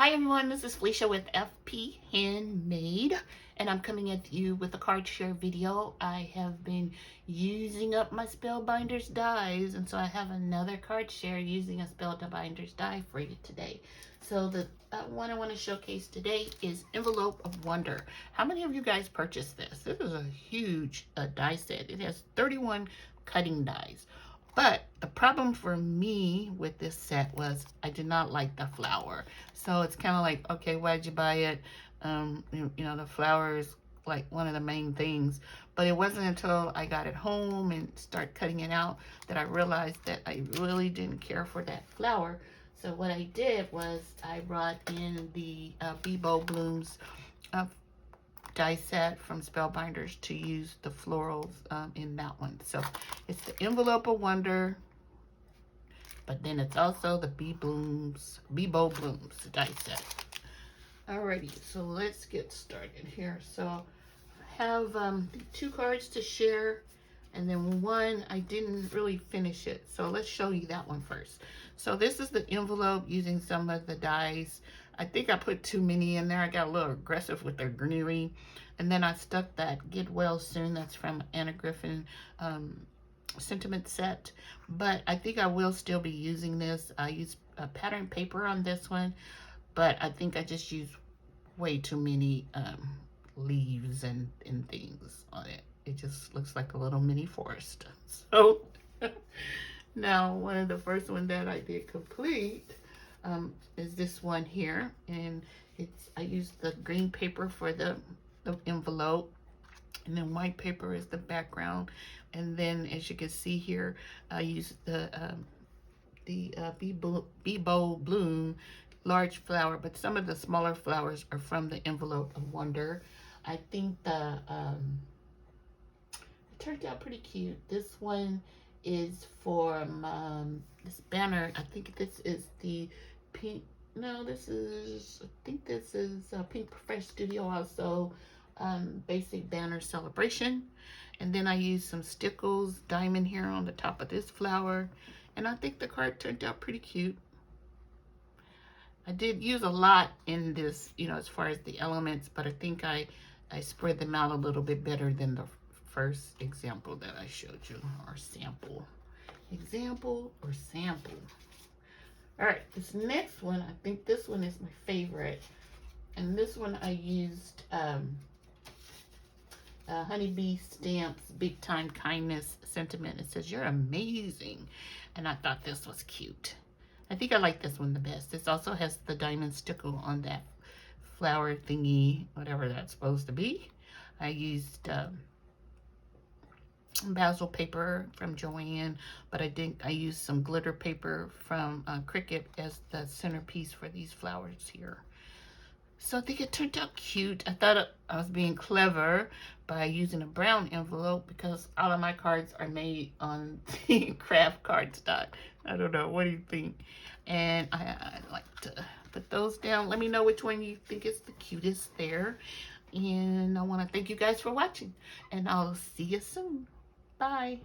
Hi everyone, this is Felicia with FP Handmade, and I'm coming at you with a card share video. I have been using up my Spellbinders dies, and so I have another card share using a Spellbinders die for you today. So the one I want to showcase today is Envelope of Wonder. How many of you guys purchased this? This is a huge die set. It has 31 cutting dies. But the problem for me with this set was I did not like the flower. So it's kind of like, okay, why'd you buy it? You know, the flower is like one of the main things. But it wasn't until I got it home and started cutting it out that I realized that I really didn't care for that flower. So what I did was I brought in the Bebo Blooms die set from Spellbinders to use the florals in that one. So it's the Envelope of Wonder, but then it's also the Bebo Blooms die set. Alrighty, so let's get started here. So I have 2 cards to share, and then one I didn't really finish it. So let's show you that one first. So this is the envelope using some of the dies. I think I put too many in there. I got a little aggressive with their greenery. And then I stuck that Get Well Soon. That's from Anna Griffin sentiment set. But I think I will still be using this. I use pattern paper on this one. But I think I just used way too many leaves and things on it. It just looks like a little mini forest. So now one of the first one that I did complete is this one here, and I used the green paper for the envelope, and then white paper is the background, and then as you can see here I used the Bebo Bloom large flower, but some of the smaller flowers are from the Envelope of Wonder. I think it turned out pretty cute. This one is for this banner. I think this is the pink. No, I think this is Pink Fresh Studio also basic banner celebration. And then I used some stickles diamond here on the top of this flower, and I think the card turned out pretty cute. I did use a lot in this, you know, as far as the elements, but I think I spread them out a little bit better than the first example that I showed you, or sample. Example or sample. All right, this next one, I think this one is my favorite. And this one I used Honeybee Stamps Big Time Kindness sentiment. It says, "You're amazing." And I thought this was cute. I think I like this one the best. This also has the diamond stickle on that flower thingy, whatever that's supposed to be. I used basil paper from Joanne, but I used some glitter paper from Cricut as the centerpiece for these flowers here. So I think it turned out cute. I thought I was being clever by using a brown envelope because all of my cards are made on the craft cardstock. I don't know, what do you think? And I like to put those down. Let me know which one you think is the cutest there. And I want to thank you guys for watching, and I'll see you soon. Bye.